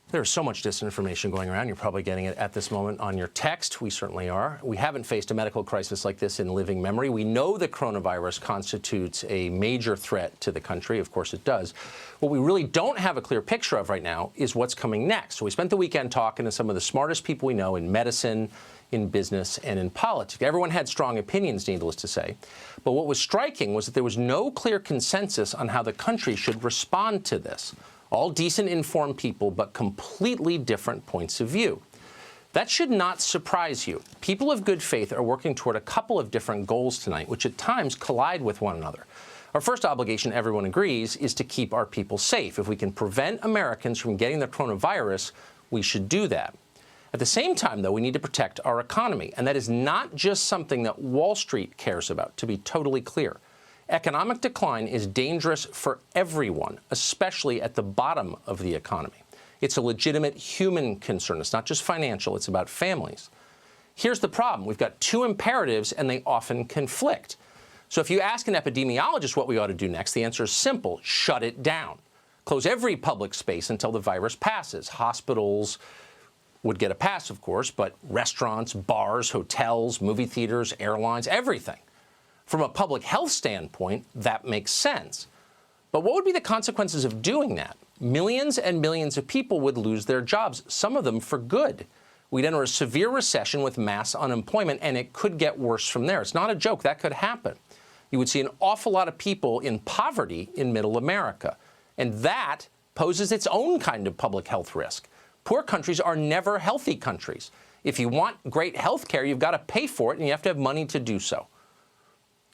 There's so much disinformation going around. You're probably getting it at this moment on your text. We certainly are. We haven't faced a medical crisis like this in living memory. We know the coronavirus constitutes a major threat to the country. Of course it does. What we really don't have a clear picture of right now is what's coming next. So we spent the weekend talking to some of the smartest people we know in medicine, in business, and in politics. Everyone had strong opinions, needless to say. But what was striking was that there was no clear consensus on how the country should respond to this. All decent, informed people, but completely different points of view. That should not surprise you. People of good faith are working toward a couple of different goals tonight, which at times collide with one another. Our first obligation, everyone agrees, is to keep our people safe. If we can prevent Americans from getting the coronavirus, we should do that. At the same time, though, we need to protect our economy. And that is not just something that Wall Street cares about, to be totally clear. Economic decline is dangerous for everyone, especially at the bottom of the economy. It's a legitimate human concern. It's not just financial. It's about families. Here's the problem. We've got two imperatives, and they often conflict. So if you ask an epidemiologist what we ought to do next, the answer is simple. Shut it down. Close every public space until the virus passes. Hospitals would get a pass, of course, but restaurants, bars, hotels, movie theaters, airlines, everything. From a public health standpoint, that makes sense. But what would be the consequences of doing that? Millions and millions of people would lose their jobs, some of them for good. We'd enter a severe recession with mass unemployment, and it could get worse from there. It's not a joke. That could happen. You would see an awful lot of people in poverty in middle America. And that poses its own kind of public health risk. Poor countries are never healthy countries. If you want great health care, you've got to pay for it, and you have to have money to do so.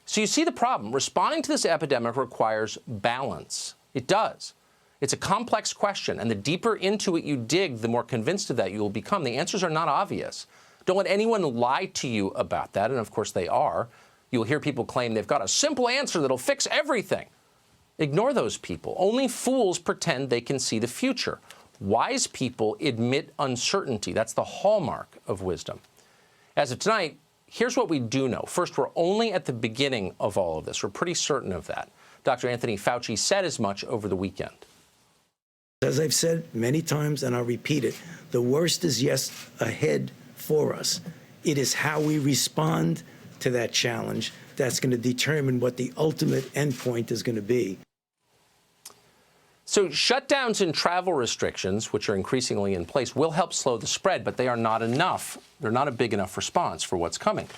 So you see the problem. Responding to this epidemic requires balance. It does. It's a complex question, and the deeper into it you dig, the more convinced of that you will become. The answers are not obvious. Don't let anyone lie to you about that, and of course they are. You'll hear people claim they've got a simple answer that'll fix everything. Ignore those people. Only fools pretend they can see the future. Wise people admit uncertainty. That's the hallmark of wisdom. As of tonight, here's what we do know. First, we're only at the beginning of all of this. We're pretty certain of that. Dr. Anthony Fauci said as much over the weekend. As I've said many times, and I'll repeat it, the worst is yet ahead for us. It is how we respond to that challenge that's going to determine what the ultimate endpoint is going to be. So shutdowns and travel restrictions, which are increasingly in place, will help slow the spread, but they are not enough. They're not a big enough response for what's coming.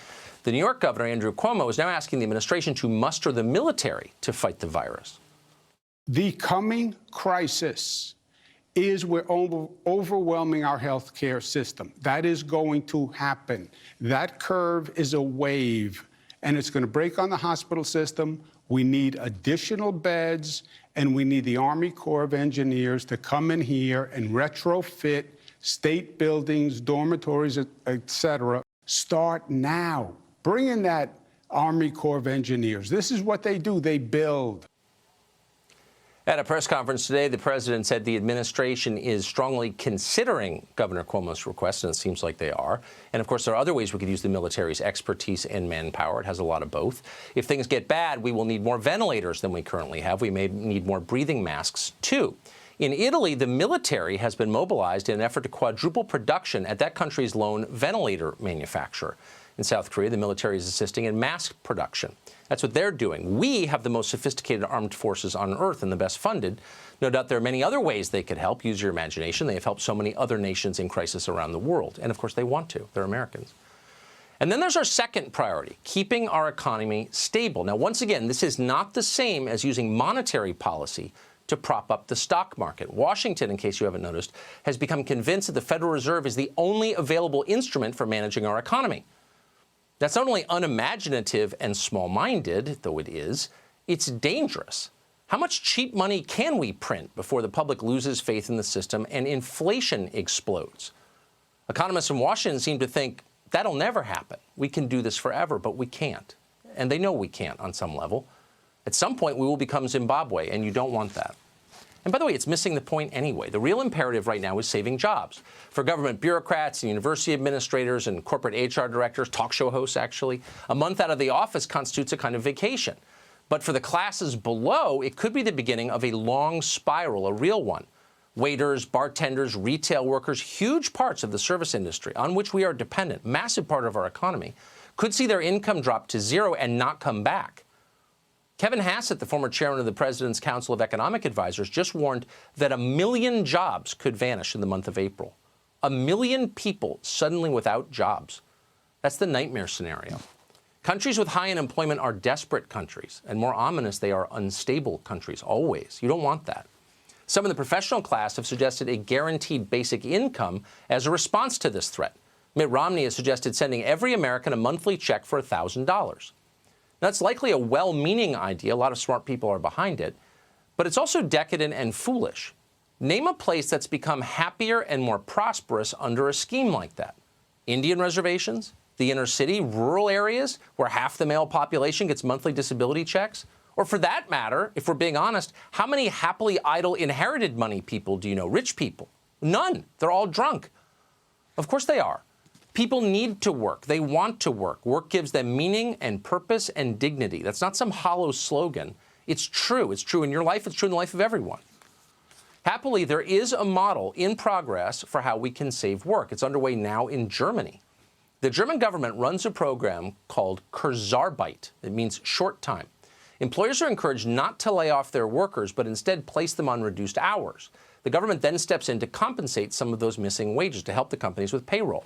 The New York governor, Andrew Cuomo, is now asking the administration to muster the military to fight the virus. The coming crisis is we're overwhelming our health care system. That is going to happen. That curve is a wave, and it's going to break on the hospital system. We need additional beds, and we need the Army Corps of Engineers to come in here and retrofit state buildings, dormitories, et cetera. Start now. Bring in that Army Corps of Engineers. This is what they do. They build. At a press conference today, the president said the administration is strongly considering Governor Cuomo's request, and it seems like they are. And of course, there are other ways we could use the military's expertise and manpower. It has a lot of both. If things get bad, we will need more ventilators than we currently have. We may need more breathing masks, too. In Italy, the military has been mobilized in an effort to quadruple production at that country's lone ventilator manufacturer. In South Korea, the military is assisting in mask production. That's what they're doing. We have the most sophisticated armed forces on Earth and the best funded. No doubt there are many other ways they could help. Use your imagination. They have helped so many other nations in crisis around the world. And of course, they want to. They're Americans. And then there's our second priority, keeping our economy stable. Now, once again, this is not the same as using monetary policy to prop up the stock market. Washington, in case you haven't noticed, has become convinced that the Federal Reserve is the only available instrument for managing our economy. That's not only unimaginative and small-minded, though it is, it's dangerous. How much cheap money can we print before the public loses faith in the system and inflation explodes? Economists in Washington seem to think that'll never happen. We can do this forever, but we can't. And they know we can't on some level. At some point, we will become Zimbabwe, and you don't want that. And by the way, it's missing the point anyway. The real imperative right now is saving jobs. For government bureaucrats and university administrators and corporate HR directors, talk show hosts actually, a month out of the office constitutes a kind of vacation. But for the classes below, it could be the beginning of a long spiral, a real one. Waiters, bartenders, retail workers, huge parts of the service industry on which we are dependent, massive part of our economy, could see their income drop to zero and not come back. Kevin Hassett, the former chairman of the President's Council of Economic Advisors, just warned that 1 million jobs could vanish in the month of April. 1 million people suddenly without jobs. That's the nightmare scenario. Countries with high unemployment are desperate countries, and more ominous, they are unstable countries, always. You don't want that. Some in the professional class have suggested a guaranteed basic income as a response to this threat. Mitt Romney has suggested sending every American a monthly check for $1,000. That's likely a well-meaning idea. A lot of smart people are behind it. But it's also decadent and foolish. Name a place that's become happier and more prosperous under a scheme like that. Indian reservations? The inner city? Rural areas where half the male population gets monthly disability checks? Or for that matter, if we're being honest, how many happily idle inherited money people do you know? Rich people? None. They're all drunk. Of course they are. People need to work. They want to work. Work gives them meaning and purpose and dignity. That's not some hollow slogan. It's true. It's true in your life. It's true in the life of everyone. Happily, there is a model in progress for how we can save work. It's underway now in Germany. The German government runs a program called Kurzarbeit. It means short time. Employers are encouraged not to lay off their workers, but instead place them on reduced hours. The government then steps in to compensate some of those missing wages to help the companies with payroll.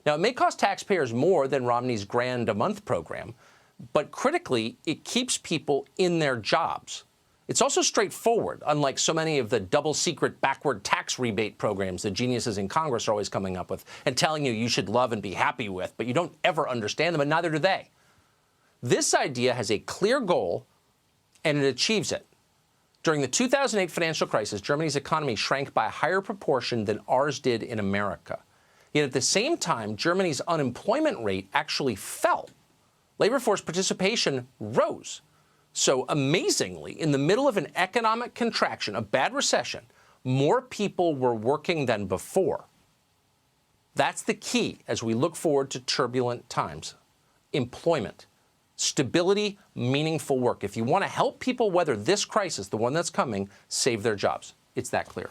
Now, it may cost taxpayers more than Romney's grand a month program, but critically, it keeps people in their jobs. It's also straightforward, unlike so many of the double secret backward tax rebate programs the geniuses in Congress are always coming up with and telling you should love and be happy with, but you don't ever understand them, and neither do they. This idea has a clear goal, and it achieves it. During the 2008 financial crisis, Germany's economy shrank by a higher proportion than ours did in America. Yet at the same time, Germany's unemployment rate actually fell. Labor force participation rose. So amazingly, in the middle of an economic contraction, a bad recession, more people were working than before. That's the key as we look forward to turbulent times. Employment, stability, meaningful work. If you want to help people weather this crisis, the one that's coming, save their jobs. It's that clear.